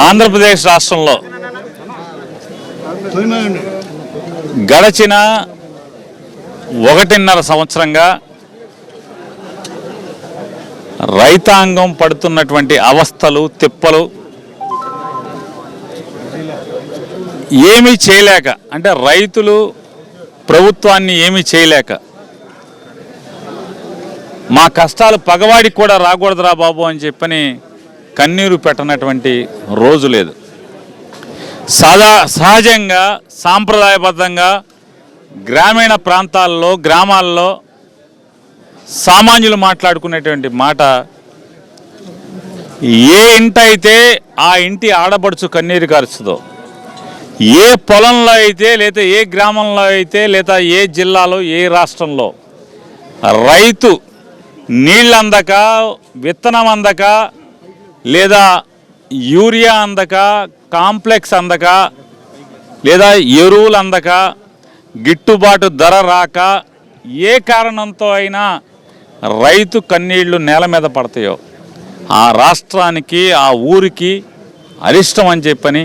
ఆంధ్రప్రదేశ్ రాష్ట్రంలో గడచిన 1.5 సంవత్సరంగా రైతాంగం పడుతున్నటువంటి అవస్థలు తిప్పలు ఏమీ చేయలేక, అంటే రైతులు ప్రభుత్వాన్ని ఏమీ చేయలేక, మా కష్టాలు పగవాడికి కూడా రాకూడదురా బాబు అని చెప్పని కన్నీరు పెట్టనటువంటి రోజు లేదు. సహజంగా సాంప్రదాయబద్ధంగా గ్రామీణ ప్రాంతాల్లో గ్రామాల్లో సామాన్యులు మాట్లాడుకునేటువంటి మాట, ఏ ఇంటైతే ఆ ఇంటి ఆడబడుచు కన్నీరు కారుస్తుందో, ఏ పొలంలో అయితే లేదా ఏ గ్రామంలో అయితే లేదా ఏ జిల్లాలో ఏ రాష్ట్రంలో రైతు నీళ్ళు అందక, విత్తనం అందక, లేదా యూరియా అందక, కాంప్లెక్స్ అందక, లేదా ఎరువులు అందక, గిట్టుబాటు ధర రాక, ఏ కారణంతో అయినా రైతు కన్నీళ్లు నేల మీద పడతాయో ఆ రాష్ట్రానికి ఆ ఊరికి అరిష్టం అని చెప్పని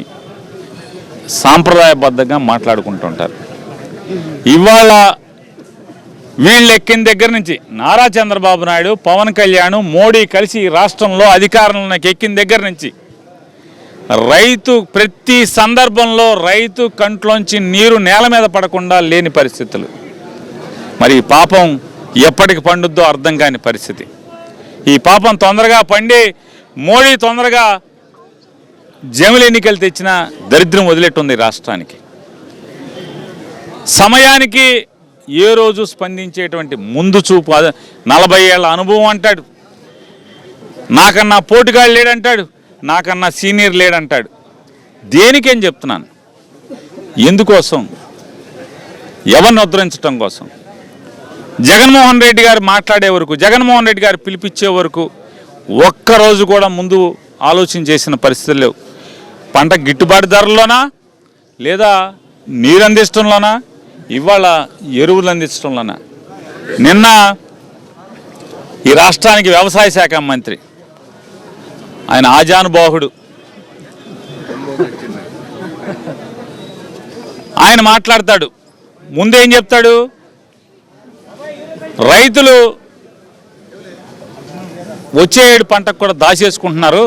సాంప్రదాయబద్ధంగా మాట్లాడుకుంటుంటారు. ఇవాళ వీళ్ళు ఎక్కిన దగ్గర నుంచి నారా చంద్రబాబు నాయుడు, పవన్ కళ్యాణ్, మోడీ కలిసి రాష్ట్రంలో అధికారంలోకి ఎక్కిన దగ్గర నుంచి రైతు ప్రతి సందర్భంలో రైతు కంట్లోంచి నీరు నేల మీద పడకుండా లేని పరిస్థితులు. మరి ఈ పాపం ఎప్పటికి పండుద్దో అర్థం కాని పరిస్థితి. ఈ పాపం తొందరగా పండి మోడీ తొందరగా జమిలి ఎన్నికలు తెచ్చిన దరిద్రం వదిలేట్టుంది రాష్ట్రానికి. సమయానికి ఏ రోజు స్పందించేటువంటి ముందు చూపు, 40 ఏళ్ల అనుభవం అంటాడు, నాకన్నా పోటుగాడు లేడంటాడు, నాకన్నా సీనియర్ లేడంటాడు. దేనికేం చెప్తున్నాను, ఎందుకోసం, ఎవరిని ఉద్ధరించడం కోసం. జగన్మోహన్ రెడ్డి గారు మాట్లాడే వరకు, జగన్మోహన్ రెడ్డి గారు పిలిపించే వరకు ఒక్కరోజు కూడా ముందు ఆలోచన చేసిన పరిస్థితులు లేవు. పంట గిట్టుబాటు ధరల్లోనా, లేదా నీరు అందించడంలోనా, ఇవాళ ఎరువులు అందించడంలోనా. నిన్న ఈ రాష్ట్రానికి వ్యవసాయ శాఖ మంత్రి, ఆయన ఆజానుబాహుడు, ఆయన మాట్లాడతాడు. ముందేం చెప్తాడు, రైతులు వచ్చే ఏడు పంటకు కూడా దాచేసుకుంటున్నారు,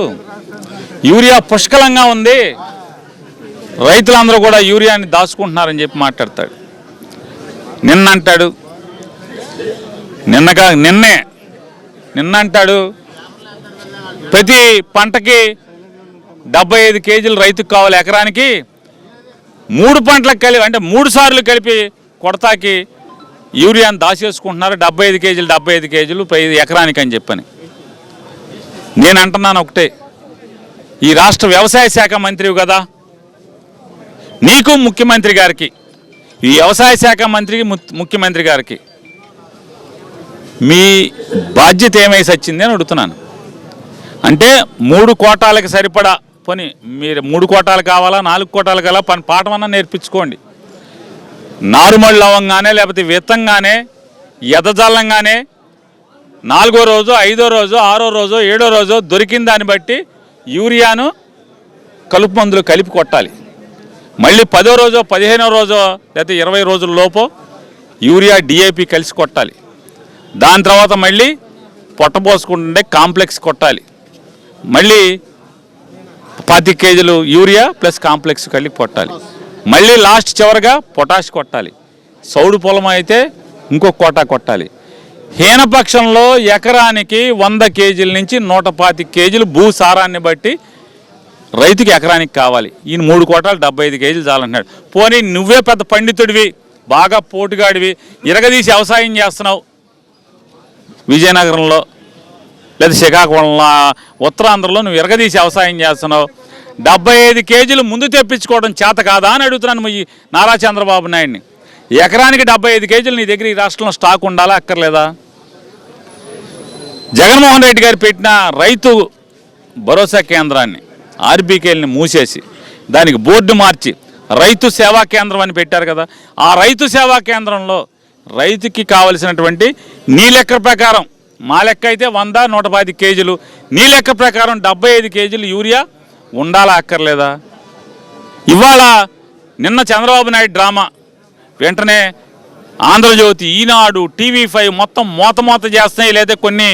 యూరియా పుష్కలంగా ఉంది, రైతులందరూ కూడా యూరియాని దాచుకుంటున్నారని చెప్పి మాట్లాడతాడు. నిన్న అంటాడు ప్రతి పంటకి 75 కేజీలు రైతుకు కావాలి ఎకరానికి, 3 పంటలకు కలిపి, అంటే 3 సార్లు కలిపి కొడతాకి యూరియాని దాచేసుకుంటున్నారు, 75 కేజీలు ఎకరానికి అని చెప్పని. నేను అంటున్నాను ఒకటే, ఈ రాష్ట్ర వ్యవసాయ శాఖ మంత్రివి కదా, నీకు ముఖ్యమంత్రి గారికి, ఈ వ్యవసాయ శాఖ మంత్రికి ముఖ్యమంత్రి గారికి మీ బాధ్యత ఏమైసి వచ్చింది అని అడుగుతున్నాను. అంటే 3 కోటాలకు సరిపడా, పోనీ మీరు 3 కోటాలు కావాలా 4 కోటాలు కావాలా పాఠమన్నా నేర్పించుకోండి. నారుమళ్ళు అవ్వంగానే, లేకపోతే విత్తంగానే, ఎదజల్లంగానే 4వ రోజు 5వ రోజు 6వ రోజు 7వ రోజు దొరికిన దాన్ని బట్టి యూరియాను కలుపు మందులు కలిపి కొట్టాలి. మళ్ళీ 10వ రోజు 15వ రోజు లేకపోతే 20 రోజుల లోపు యూరియా డిఏపి కలిసి కొట్టాలి. దాని తర్వాత మళ్ళీ పొట్టపోసుకుంటుండే కాంప్లెక్స్ కొట్టాలి. మళ్ళీ 25 కేజీలు యూరియా ప్లస్ కాంప్లెక్స్ కలిపి కొట్టాలి. మళ్ళీ లాస్ట్ చివరిగా పొటాష్ కొట్టాలి. సౌడు పొలం అయితే ఇంకొక కోటా కొట్టాలి. హీనపక్షంలో ఎకరానికి 100 కేజీల నుంచి 125 కేజీలు భూసారాన్ని బట్టి రైతుకి ఎకరానికి కావాలి. ఈయన 3 కోటాలు 75 కేజీలు చాలంటున్నాడు. పోనీ నువ్వే పెద్ద పండితుడివి, బాగా పోటుగాడివి, ఇరగదీసి వ్యవసాయం చేస్తున్నావు విజయనగరంలో లేదా శ్రీకాకుళంలో, ఉత్తరాంధ్రలో నువ్వు ఇరగదీసి వ్యవసాయం చేస్తున్నావు, 75 కేజీలు ముందు తెప్పించుకోవడం చేత కాదా అని అడుగుతున్నాను ఈ నారా చంద్రబాబు నాయుడిని. ఎకరానికి 75 కేజీలు నీ దగ్గర ఈ రాష్ట్రంలో స్టాక్ ఉండాలా అక్కర్లేదా? జగన్మోహన్ రెడ్డి గారు పెట్టిన రైతు భరోసా కేంద్రాన్ని, ఆర్బీకేల్ని మూసేసి దానికి బోర్డు మార్చి రైతు సేవా కేంద్రం అని పెట్టారు కదా. ఆ రైతు సేవా కేంద్రంలో రైతుకి కావలసినటువంటి నీ లెక్క ప్రకారం, మా లెక్క అయితే 100-110 కేజీలు, నీ లెక్క ప్రకారం 75 కేజీలు యూరియా ఉండాలా అక్కర్లేదా? ఇవాళ నిన్న చంద్రబాబు నాయుడు డ్రామా వెంటనే ఆంధ్రజ్యోతి, ఈనాడు, TV5 మొత్తం మోత చేస్తున్నాయి, లేదా కొన్ని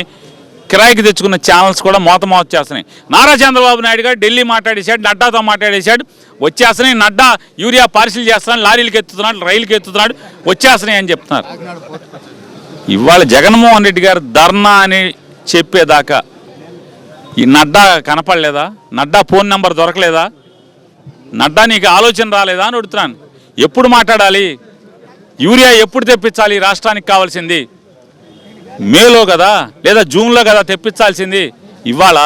కిరాయికి తెచ్చుకున్న ఛానల్స్ కూడా మోత చేస్తున్నాయి. నారా చంద్రబాబు నాయుడు గారు ఢిల్లీ మాట్లాడేశాడు, నడ్డాతో మాట్లాడేశాడు, వచ్చేస్తున్నాయి, నడ్డా యూరియా పార్సిల్ చేస్తున్నాడు, లారీలకు ఎత్తుతున్నాడు, రైలుకి ఎత్తుతున్నాడు, వచ్చేస్తున్నాయి అని చెప్తున్నారు. ఇవాళ జగన్మోహన్ రెడ్డి గారు ధర్నా అని చెప్పేదాకా ఈ నడ్డా కనపడలేదా? నడ్డా ఫోన్ నెంబర్ దొరకలేదా? నడ్డా నీకు ఆలోచన రాలేదా అని అడుగుతున్నాను. ఎప్పుడు మాట్లాడాలి? యూరియా ఎప్పుడు తెప్పించాలి? రాష్ట్రానికి కావాల్సింది మేలో కదా, లేదా జూన్లో కదా తెప్పించాల్సింది. ఇవాళ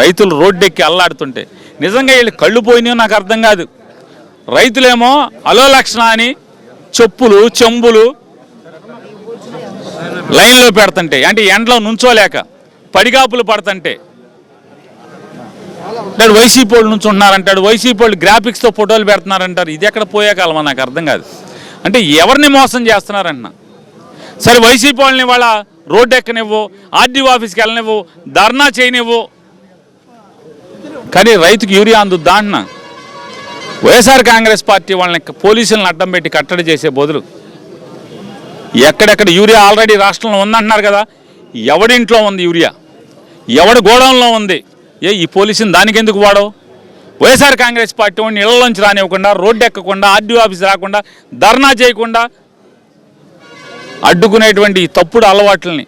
రైతులు రోడ్డెక్కి అల్లాడుతుంటే నిజంగా వీళ్ళు కళ్ళు పోయినాయో నాకు అర్థం కాదు. రైతులేమో అలో లక్షణ అని చెప్పులు చెంబులు లైన్లో పెడుతుంటే, అంటే ఎండలో నుంచోలేక పడిగాపులు పడుతుంటే అంటాడు వైసీపీ వాళ్ళు నుంచి ఉంటున్నారంటాడు, వైసీపీ వాళ్ళు గ్రాఫిక్స్తో ఫోటోలు పెడుతున్నారంటారు. ఇది ఎక్కడ పోయే కాలమా నాకు అర్థం కాదు. అంటే ఎవరిని మోసం చేస్తున్నారన్న? సరే వైసీపీ వాళ్ళని వాళ్ళ రోడ్డు ఎక్కనివ్వు, ఆర్డీఓ ఆఫీస్కి వెళ్ళనివ్వు, ధర్నా చేయనివ్వు, కానీ రైతుకి యూరియా అందుద్దా అంటున్నా. వైఎస్ఆర్ కాంగ్రెస్ పార్టీ వాళ్ళని పోలీసులను అడ్డం పెట్టి కట్టడి చేసే బదులు ఎక్కడెక్కడ యూరియా ఆల్రెడీ రాష్ట్రంలో ఉందంటున్నారు కదా, ఎవడింట్లో ఉంది యూరియా, ఎవడి గోడౌన్లో ఉంది, ఈ పోలీసుని దానికి ఎందుకు వాడవు? వైఎస్ఆర్ కాంగ్రెస్ పార్టీ వాడిని ఇళ్లలోంచి రానివ్వకుండా, రోడ్డు ఎక్కకుండా, ఆర్డీఓ ఆఫీస్ రాకుండా, ధర్నా చేయకుండా అడ్డుకునేటువంటి తప్పుడు అలవాట్లని,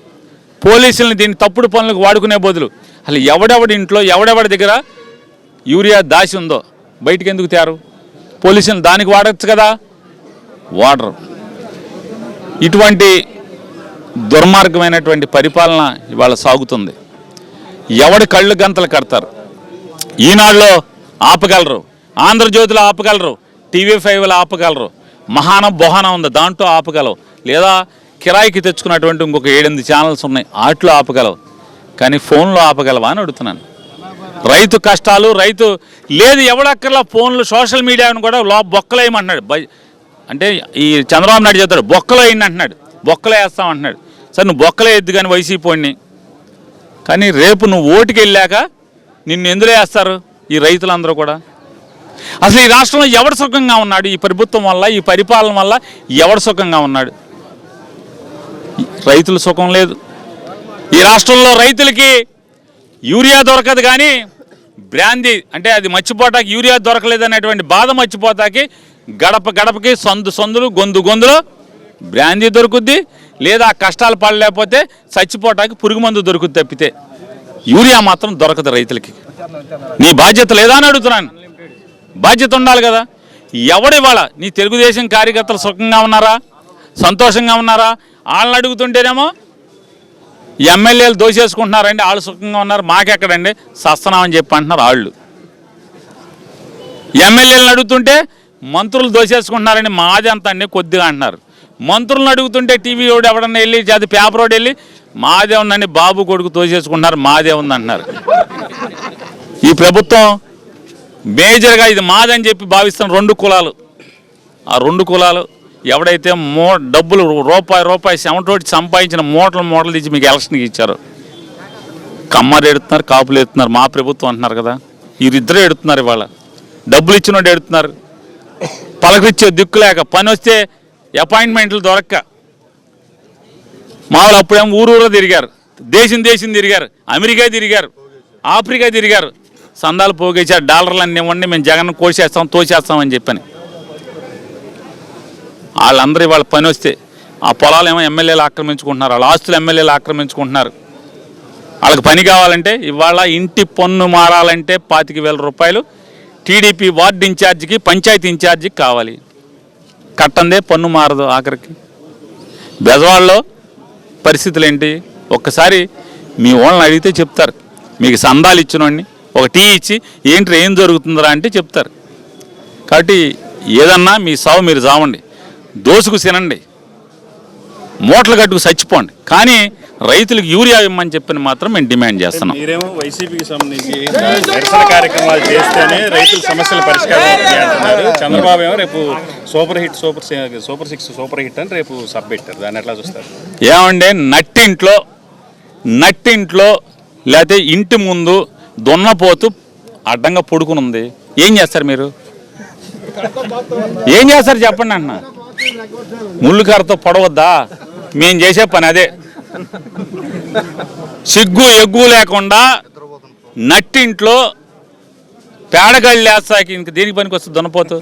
పోలీసుల్ని దీన్ని తప్పుడు పనులకు వాడుకునే బదులు అసలు ఎవడెవడి ఇంట్లో ఎవడెవడి దగ్గర యూరియా దాచి ఉందో బయటికి ఎందుకు తేరు? పోలీసులను దానికి వాడచ్చు కదా, వాడరు. ఇటువంటి దుర్మార్గమైనటువంటి పరిపాలన ఇవాళ సాగుతుంది. ఎవడి కళ్ళు గంతలు కడతారు? ఈనాడులో ఆపగలరు, ఆంధ్రజ్యోతిలో ఆపగలరు, TV5లో ఆపగలరు, మహాన బొహాన ఉంది దాంట్లో ఆపగలవు, లేదా కిరాయికి తెచ్చుకున్నటువంటి ఇంకొక 7-8 ఛానల్స్ ఉన్నాయి వాటిలో ఆపగలవు, కానీ ఫోన్లో ఆపగలవా అని అడుగుతున్నాను. రైతు కష్టాలు రైతు లేదు ఎవడక్కర్లా, ఫోన్లు సోషల్ మీడియాను కూడా బొక్కలేయమంటున్నాడు. అంటే ఈ చంద్రబాబు నాయుడు చెప్తాడు బొక్కలో వేయండి అంటున్నాడు, బొక్కలో వేస్తామంటున్నాడు. సరే నువ్వు బొక్కలో వేయద్దు కానీ వైసీపీ వాడిని, కానీ రేపు నువ్వు ఓటుకి వెళ్ళాక నిన్ను ఎందులో వేస్తారు ఈ రైతులందరూ కూడా? అసలు ఈ రాష్ట్రంలో ఎవడు సుఖంగా ఉన్నాడు? ఈ ప్రభుత్వం వల్ల, ఈ పరిపాలన వల్ల ఎవడు సుఖంగా ఉన్నాడు? రైతులు సుఖం లేదు. ఈ రాష్ట్రంలో రైతులకి యూరియా దొరకదు కానీ బ్రాందీ, అంటే అది మర్చిపోటాకి యూరియా దొరకలేదనేటువంటి బాధ మర్చిపోతాకి గడప గడపకి సందులు గొంతులో బ్రాందీ దొరుకుద్ది, లేదా కష్టాలు పడలేకపోతే చచ్చిపోటాకి పురుగు మందు దొరుకుద్ది తప్పితే యూరియా మాత్రం దొరకదు రైతులకి. నీ బాధ్యత లేదా అని అడుగుతున్నాను. బాధ్యత ఉండాలి కదా. ఎవడివాళ నీ తెలుగుదేశం కార్యకర్తలు సుఖంగా ఉన్నారా, సంతోషంగా ఉన్నారా? వాళ్ళని అడుగుతుంటేనేమో ఎమ్మెల్యేలు దోసేసుకుంటున్నారండి, వాళ్ళు సుఖంగా ఉన్నారు, మాకెక్కడండి సస్తనామని చెప్పి అంటున్నారు వాళ్ళు. ఎమ్మెల్యేలను అడుగుతుంటే మంత్రులు దోసేసుకుంటున్నారండి, మాది అంత అండి కొద్దిగా అంటున్నారు. మంత్రులను అడుగుతుంటే టీవీ వాడు ఎవడన్నా వెళ్ళి అది పేపర్ వాడు వెళ్ళి మాదే ఉందండి, బాబు కొడుకు దోసేసుకుంటున్నారు, మాదే ఉందంటున్నారు. ఈ ప్రభుత్వం మేజర్గా ఇది మాదని చెప్పి భావిస్తున్న 2 కులాలు, ఆ 2 కులాలు ఎవడైతే డబ్బులు రూపాయి చెమటోటి సంపాదించిన మూటలు తీసి మీకు ఎలక్షన్కి ఇచ్చారు, కమ్మరు ఎడుతున్నారు, కాపులు ఎడుతున్నారు, మా ప్రభుత్వం అంటున్నారు కదా, వీరిద్దరూ ఎడుతున్నారు. ఇవాళ డబ్బులు ఇచ్చినోడు ఎడుతున్నారు, పలకరిచ్చే దిక్కు లేక, పని వస్తే అపాయింట్మెంట్లు దొరక్క. మామూలు అప్పుడేమో ఊరూరో తిరిగారు, దేశం తిరిగారు, అమెరికా తిరిగారు, ఆఫ్రికా తిరిగారు, సందాలు పోగేశారు, డాలర్లు అన్నీ ఇవ్వండి మేము జగన్ కోసేస్తాం తోసేస్తామని చెప్పని. వాళ్ళందరూ ఇవాళ పని వస్తే ఆ పొలాలు ఏమో ఎమ్మెల్యేలు ఆక్రమించుకుంటున్నారు, వాళ్ళ ఆస్తులు ఎమ్మెల్యేలు ఆక్రమించుకుంటున్నారు. వాళ్ళకి పని కావాలంటే ఇవాళ ఇంటి పన్ను మారాలంటే 25,000 రూపాయలు టీడీపీ వార్డు ఇన్ఛార్జికి పంచాయతీ ఇన్ఛార్జికి కావాలి. కట్టందే పన్ను మారదు. ఆఖరికి బెజవాడలో పరిస్థితులు ఏంటి? ఒక్కసారి మీ వాళ్ళని అడిగితే చెప్తారు. మీకు సందాలు ఇచ్చినోడిని ఒక టీ ఇచ్చి ఏంటి ఏం జరుగుతుందిరా అంటే చెప్తారు. కాబట్టి ఏదన్నా మీ సావు మీరు చావండి, దోసుకు తినండి, మూటలు కట్టుకు చచ్చిపోండి, కానీ రైతులకు యూరియా ఇవ్వమని చెప్పని మాత్రం మేము డిమాండ్ చేస్తున్నాం. మీరేమో వైసీపీకి సంబంధించి నిరసన కార్యక్రమాలు చేస్తేనే రైతుల సమస్యల పరిష్కారం అవుతాయి అంటున్నారు. చంద్రబాబు ఏమో రేపు సూపర్ 6 సూపర్ హిట్ అని రేపు సబ్ పెట్టారు. దాన్ని ఎట్లా చూస్తారు? ఏమంటే నట్టింట్లో లేకపోతే ఇంటి ముందు దున్నపోతు అడ్డంగా పడుకుని ఉంది, ఏం చేస్తారు మీరు? ఏం చేస్తారు చెప్పండి అన్న. ముళ్ళుకారతో పొడవద్దా? మేము చేసే పని అదే. సిగ్గు ఎగ్గు లేకుండా నట్టింట్లో పేడగళ్ళు వేస్తాకి ఇంక దేనికి పనికి వస్తుంది దున్నపోతు?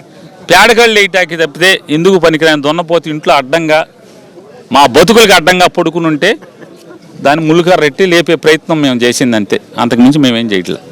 పేడగళ్ళు వేయటానికి తప్పితే ఎందుకు పనికిరాని దున్నపోతు ఇంట్లో అడ్డంగా మా బతుకులకి అడ్డంగా పడుకుని ఉంటే దాన్ని ముళ్ళుకార రెట్టి లేపే ప్రయత్నం మేము చేసింది అంతే, అంతకుమించి మేమేం చేయట్లేదు.